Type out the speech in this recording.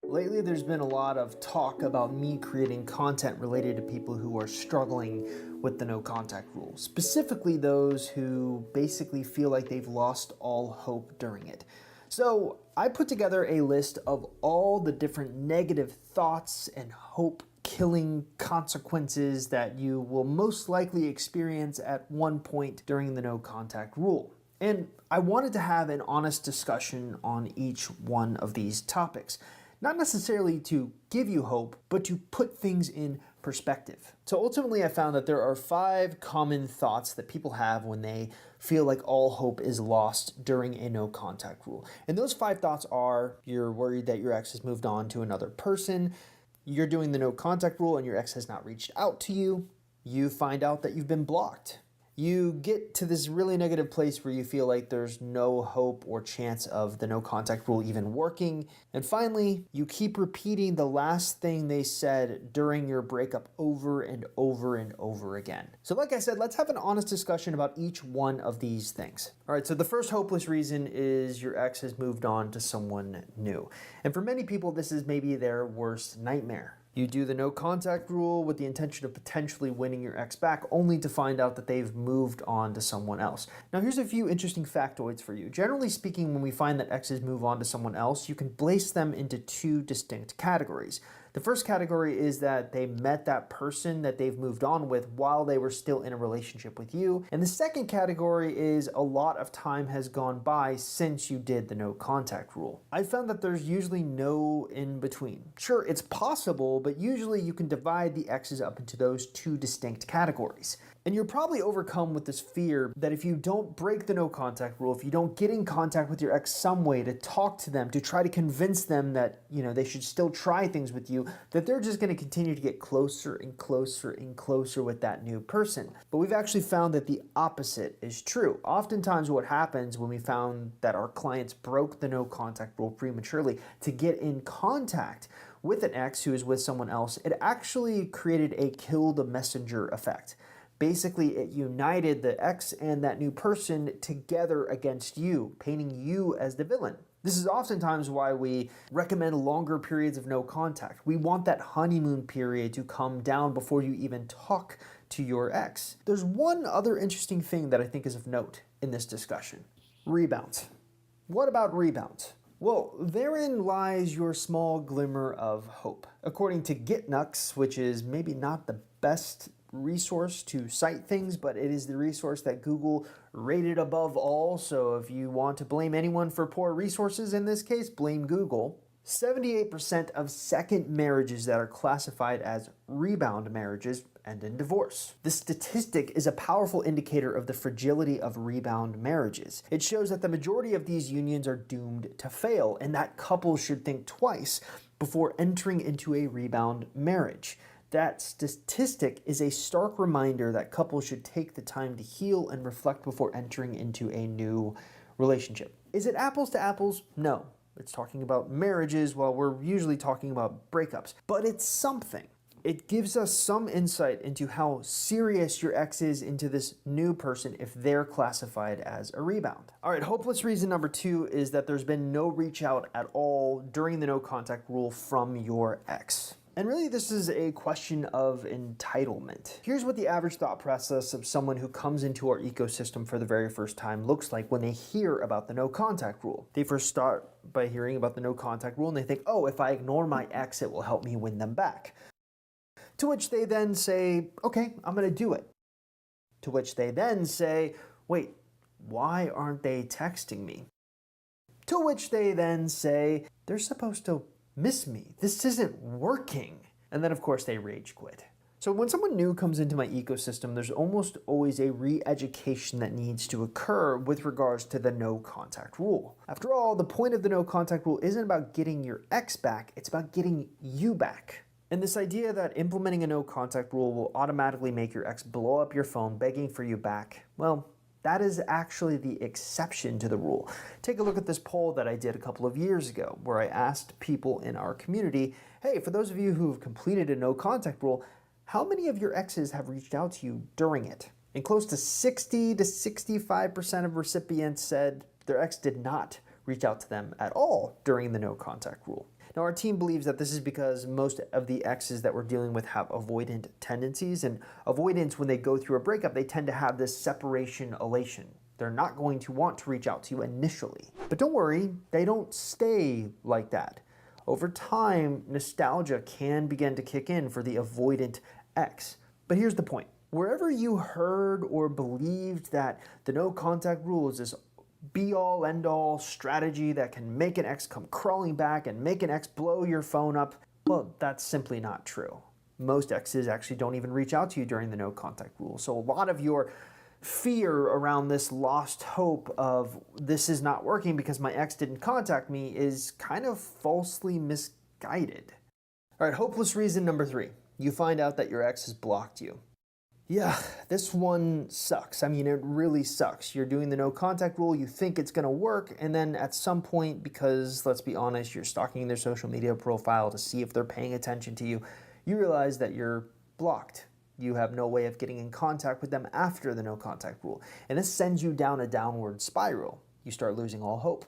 Lately, there's been a lot of talk about me creating content related to people who are struggling with the no contact rule, specifically those who basically feel like they've lost all hope during it. So I put together a list of all the different negative thoughts and hope killing consequences that you will most likely experience at one point during the no contact rule. And I wanted to have an honest discussion on each one of these topics. Not necessarily to give you hope, but to put things in perspective. So ultimately, I found that there are 5 common thoughts that people have when they feel like all hope is lost during a no contact rule. And those 5 thoughts are: you're worried that your ex has moved on to another person, you're doing the no contact rule and your ex has not reached out to you, you find out that you've been blocked, you get to this really negative place where you feel like there's no hope or chance of the no contact rule even working. And finally, you keep repeating the last thing they said during your breakup over and over and over again. So like I said, let's have an honest discussion about each one of these things. All right, so the first hopeless reason is your ex has moved on to someone new. And for many people, this is maybe their worst nightmare. You do the no contact rule with the intention of potentially winning your ex back, only to find out that they've moved on to someone else. Now here's a few interesting factoids for you. Generally speaking, when we find that exes move on to someone else, you can place them into 2 distinct categories. The first category is that they met that person that they've moved on with while they were still in a relationship with you. And the second category is a lot of time has gone by since you did the no contact rule. I found that there's usually no in between. Sure, it's possible, but usually you can divide the exes up into those 2 distinct categories. And you're probably overcome with this fear that if you don't break the no contact rule, if you don't get in contact with your ex some way to talk to them, to try to convince them that, they should still try things with you, that they're just going to continue to get closer and closer and closer with that new person. But we've actually found that the opposite is true. Oftentimes what happens when we found that our clients broke the no contact rule prematurely to get in contact with an ex who is with someone else, it actually created a kill the messenger effect. Basically, it united the ex and that new person together against you, painting you as the villain. This is oftentimes why we recommend longer periods of no contact. We want that honeymoon period to come down before you even talk to your ex. There's one other interesting thing that I think is of note in this discussion. Rebounds. What about rebounds? Well, therein lies your small glimmer of hope. According to GitNux, which is maybe not the best resource to cite things, but it is the resource that Google rated above all, so if you want to blame anyone for poor resources in this case, blame Google. 78% of second marriages that are classified as rebound marriages end in divorce. This statistic is a powerful indicator of the fragility of rebound marriages. It shows that the majority of these unions are doomed to fail, and that couples should think twice before entering into a rebound marriage. That statistic is a stark reminder that couples should take the time to heal and reflect before entering into a new relationship. Is it apples to apples? No. It's talking about marriages while we're usually talking about breakups. But it's something. It gives us some insight into how serious your ex is into this new person if they're classified as a rebound. All right, hopeless reason number 2 is that there's been no reach out at all during the no contact rule from your ex. And really, this is a question of entitlement. Here's what the average thought process of someone who comes into our ecosystem for the very first time looks like when they hear about the no contact rule. They first start by hearing about the no contact rule and they think, oh, if I ignore my ex, it will help me win them back. To which they then say, okay, I'm gonna do it. To which they then say, wait, why aren't they texting me? To which they then say, they're supposed to miss me. This isn't working. And then of course they rage quit. So when someone new comes into my ecosystem, there's almost always a re-education that needs to occur with regards to the no contact rule. After all, the point of the no contact rule isn't about getting your ex back, it's about getting you back. And this idea that implementing a no contact rule will automatically make your ex blow up your phone begging for you back, well, that is actually the exception to the rule. Take a look at this poll that I did a couple of years ago, where I asked people in our community, hey, for those of you who have completed a no contact rule, how many of your exes have reached out to you during it? And close to 60 to 65% of recipients said their ex did not reach out to them at all during the no contact rule. Now, our team believes that this is because most of the exes that we're dealing with have avoidant tendencies, and avoidants, when they go through a breakup, they tend to have this separation elation. They're not going to want to reach out to you initially. But don't worry, they don't stay like that. Over time, nostalgia can begin to kick in for the avoidant ex. But here's the point. Wherever you heard or believed that the no contact rule is this be-all, end-all strategy that can make an ex come crawling back and make an ex blow your phone up, well, that's simply not true. Most exes actually don't even reach out to you during the no contact rule. So a lot of your fear around this lost hope of this is not working because my ex didn't contact me is kind of falsely misguided. All right, hopeless reason number 3. You find out that your ex has blocked you. Yeah, this one sucks. I mean, it really sucks. You're doing the no contact rule, you think it's gonna work, and then at some point, because let's be honest, you're stalking their social media profile to see if they're paying attention to you, you realize that you're blocked. You have no way of getting in contact with them after the no contact rule. And this sends you down a downward spiral. You start losing all hope.